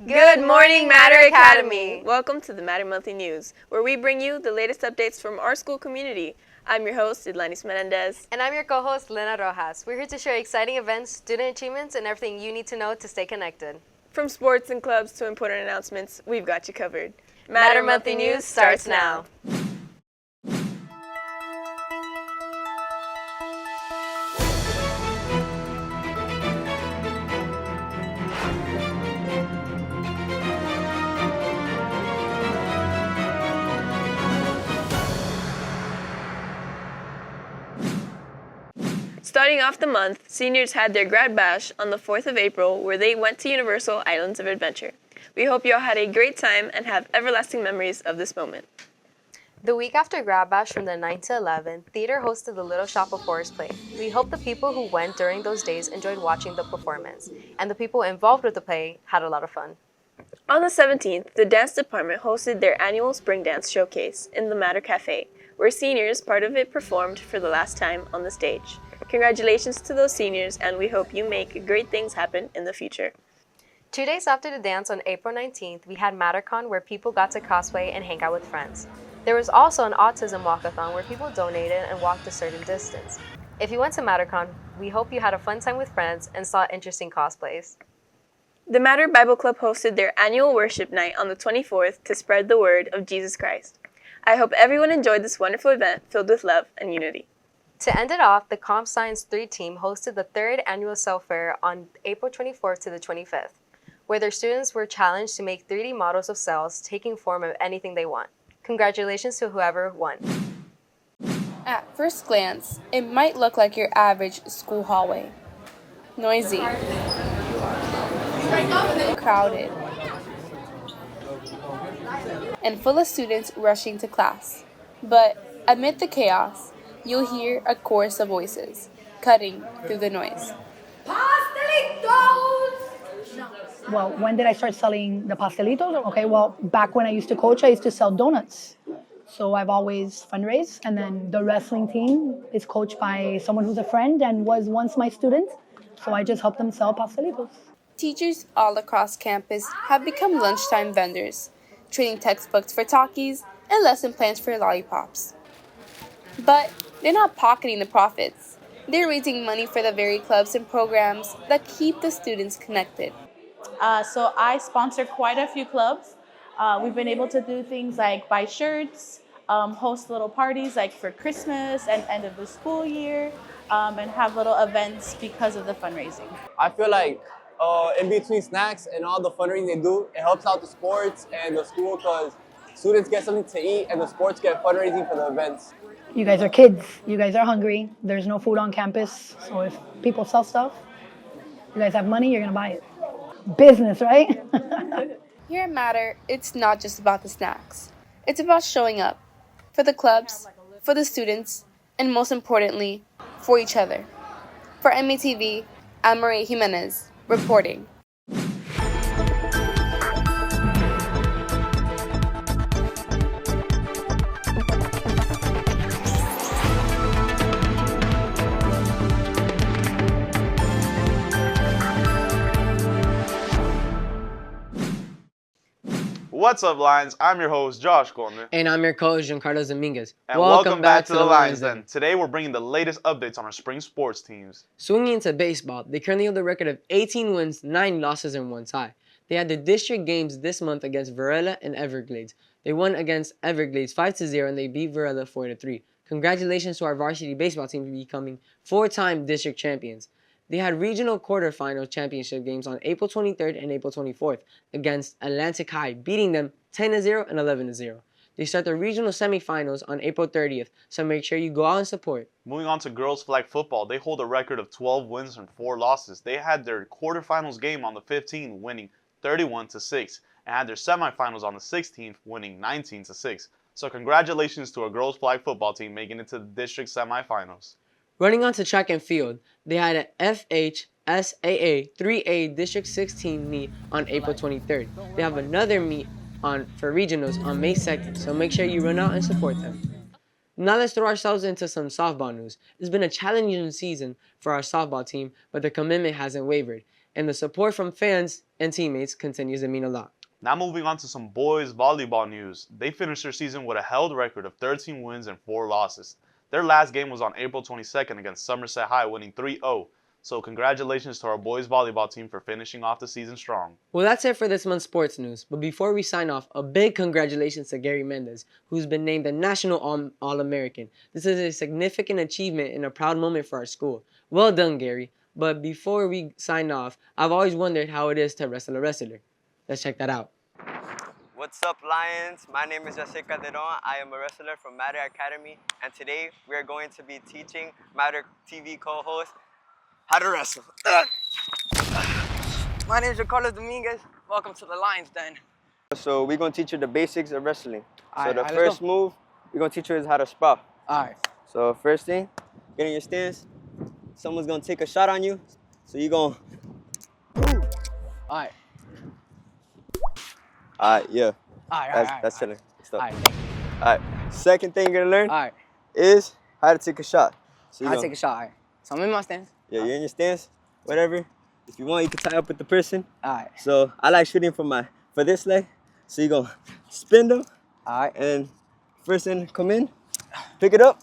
Good morning, Matter Academy! Welcome to the Matter Monthly News, where we bring you the latest updates from our school community. I'm your host, Idlanis Menendez. And I'm your co-host, Lena Rojas. We're here to share exciting events, student achievements, and everything you need to know to stay connected. From sports and clubs to important announcements, we've got you covered. Matter Monthly News starts now. Starting off the month, seniors had their grad bash on the 4th of April, where they went to Universal Islands of Adventure. We hope you all had a great time and have everlasting memories of this moment. The week after Grad Bash from the 9 to 11, theater hosted the Little Shop of Horrors play. We hope the people who went during those days enjoyed watching the performance, and the people involved with the play had a lot of fun. On the 17th, the dance department hosted their annual spring dance showcase in the Matter Cafe, where seniors, part of it, performed for the last time on the stage. Congratulations to those seniors, and we hope you make great things happen in the future. 2 days after the dance on April 19th, we had MatterCon, where people got to cosplay and hang out with friends. There was also an autism walkathon where people donated and walked a certain distance. If you went to MatterCon, we hope you had a fun time with friends and saw interesting cosplays. The Matter Bible Club hosted their annual worship night on the 24th to spread the word of Jesus Christ. I hope everyone enjoyed this wonderful event filled with love and unity. To end it off, the Comp Science 3 team hosted the 3rd annual Cell-Fair on April 24th to the 25th, where their students were challenged to make 3D models of cells taking form of anything they want. Congratulations to whoever won. At first glance, it might look like your average school hallway. Noisy, crowded, and full of students rushing to class. But amid the chaos, you'll hear a chorus of voices cutting through the noise. Well, when did I start selling the pastelitos? Okay, well, back when I used to coach, I used to sell donuts. So I've always fundraised. And then the wrestling team is coached by someone who's a friend and was once my student. So I just help them sell pastelitos. Teachers all across campus have become lunchtime vendors, trading textbooks for Takis and lesson plans for lollipops. But they're not pocketing the profits. They're raising money for the very clubs and programs that keep the students connected. So I sponsor quite a few clubs. We've been able to do things like buy shirts, host little parties like for Christmas and end of the school year, and have little events because of the fundraising. I feel like in between snacks and all the fundraising they do, it helps out the sports and the school because students get something to eat and the sports get fundraising for the events. You guys are kids. You guys are hungry. There's no food on campus. So if people sell stuff, you guys have money, you're going to buy it. Business, right? Here at Matter, it's not just about the snacks. It's about showing up for the clubs, for the students, and most importantly, for each other. For MATV, I'm Maria Jimenez, reporting. What's up, Lions? I'm your host, Josh Goldner. And I'm your coach, Giancarlo Dominguez. And welcome back to the Lions Den. Today we're bringing the latest updates on our spring sports teams. Swinging into baseball, they currently hold a record of 18 wins, 9 losses, and 1 tie. They had the district games this month against Varela and Everglades. They won against Everglades 5-0 and they beat Varela 4-3. Congratulations to our varsity baseball team for becoming 4-time district champions. They had regional quarterfinal championship games on April 23rd and April 24th against Atlantic High, beating them 10-0 and 11-0. They start the regional semifinals on April 30th, so make sure you go out and support. Moving on to girls flag football, they hold a record of 12 wins and 4 losses. They had their quarterfinals game on the 15th, winning 31-6, and had their semifinals on the 16th, winning 19-6. So congratulations to our girls flag football team making it to the district semifinals. Running on to track and field, they had an FHSAA 3A District 16 meet on April 23rd. They have another meet for regionals on May 2nd, so make sure you run out and support them. Now let's throw ourselves into some softball news. It's been a challenging season for our softball team, but the commitment hasn't wavered. and the support from fans and teammates continues to mean a lot. Now moving on to some boys volleyball news. They finished their season with a held record of 13 wins and 4 losses. Their last game was on April 22nd against Somerset High, winning 3-0. So congratulations to our boys volleyball team for finishing off the season strong. Well, that's it for this month's sports news. But before we sign off, a big congratulations to Gary Mendez, who's been named a National All-American. This is a significant achievement and a proud moment for our school. Well done, Gary. But before we sign off, I've always wondered how it is to wrestle a wrestler. Let's check that out. What's up, Lions? My name is Jose Calderon. I am a wrestler from Matter Academy, and today we are going to be teaching Matter TV co-host how to wrestle. My name is Carlos Dominguez. Welcome to the Lions Den. So we're going to teach you the basics of wrestling. So the let's first go. move we're going to teach you is how to sprout. All right. So first thing, get in your stance. Someone's going to take a shot on you. So you're going to... All right. All right, yeah. All right, That's chilling. All right, All right. Second thing you're going to learn all right. is how to take a shot. So you're I'll gonna- take a shot. All right. So I'm in my stance. Yeah, you're in your stance, whatever. If you want, you can tie up with the person. All right. So I like shooting for this leg. So you're going to spin them. All right. And first thing, come in, pick it up,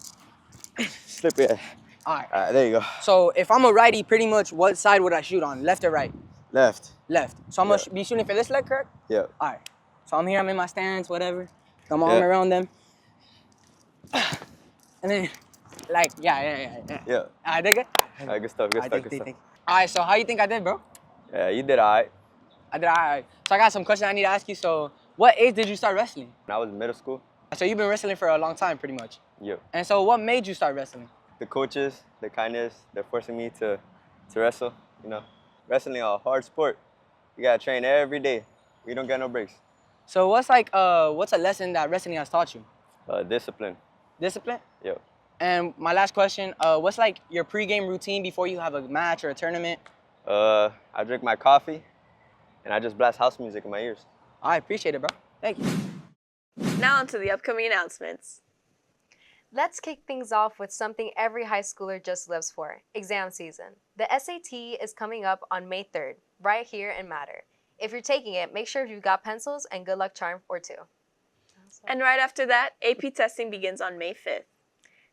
slip it. All right. All right, there you go. So if I'm a righty, pretty much what side would I shoot on? Left or right? Left. Left. So I'm gonna be shooting for this leg, correct? Yeah. All right. So I'm here. I'm in my stance. Whatever. Got my arm Yeah. around them. And then, like, yeah. Yeah. All right, they good? All right, good stuff, good All stuff, right, good stuff. All right. So how you think I did, bro? Yeah, you did all right. I did all right. So I got some questions I need to ask you. So what age did you start wrestling? When I was in middle school, So you've been wrestling for a long time, pretty much. yeah. And so what made you start wrestling? The coaches, the kindness, they're forcing me to wrestle, you know. Wrestling a hard sport. You gotta train every day. We don't get no breaks. So what's a lesson that wrestling has taught you? Discipline, Discipline? yeah. And my last question, what's like your pregame routine before you have a match or a tournament? I drink my coffee, and I just blast house music in my ears. I appreciate it, bro. Thank you. Now on to the upcoming announcements. Let's kick things off with something every high schooler just lives for, exam season. The SAT is coming up on May 3rd, right here in Matter. If you're taking it, make sure you've got pencils and good luck charm or two. And right after that, AP testing begins on May 5th.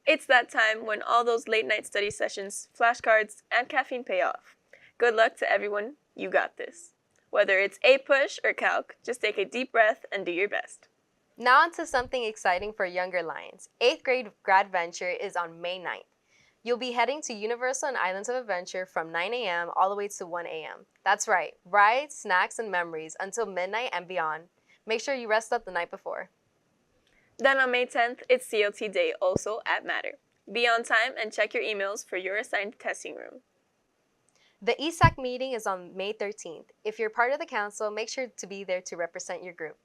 It's that time when all those late night study sessions, flashcards, and caffeine pay off. Good luck to everyone. You got this. Whether it's A-Push or Calc, just take a deep breath and do your best. Now on to something exciting for younger Lions. 8th grade grad venture is on May 9th. You'll be heading to Universal and Islands of Adventure from 9 a.m. all the way to 1 a.m. That's right, rides, snacks, and memories until midnight and beyond. Make sure you rest up the night before. Then on May 10th, it's CLT Day, also at Matter. Be on time and check your emails for your assigned testing room. The ESAC meeting is on May 13th. If you're part of the council, make sure to be there to represent your group.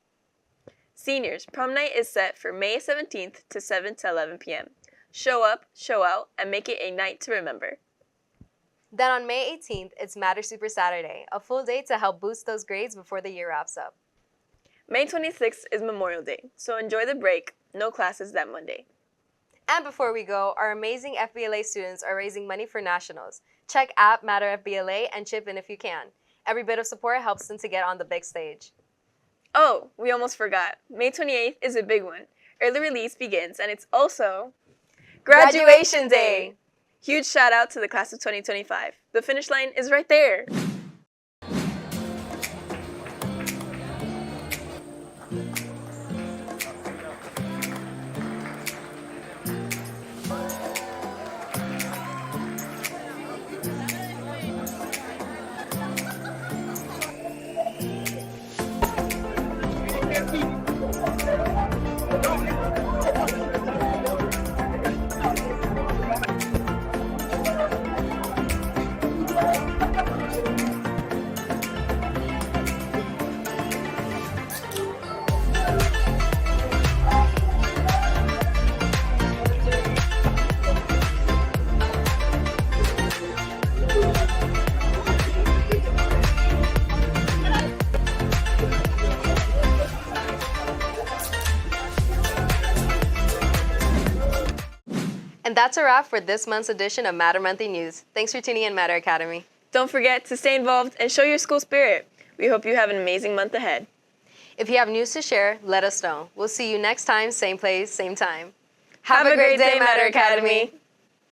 Seniors, prom night is set for May 17th to 7 to 11 p.m. Show up, show out, and make it a night to remember. Then on May 18th, it's Matter Super Saturday, a full day to help boost those grades before the year wraps up. May 26th is Memorial Day, so enjoy the break. No classes that Monday. And before we go, our amazing FBLA students are raising money for nationals. Check app Matter FBLA and chip in if you can. Every bit of support helps them to get on the big stage. Oh, we almost forgot. May 28th is a big one. Early release begins, and it's also Graduation Day! Huge shout out to the class of 2025. The finish line is right there. And that's a wrap for this month's edition of Matter Monthly News. Thanks for tuning in, Matter Academy. Don't forget to stay involved and show your school spirit. We hope you have an amazing month ahead. If you have news to share, let us know. We'll see you next time, same place, same time. Have a great day, Mater Academy.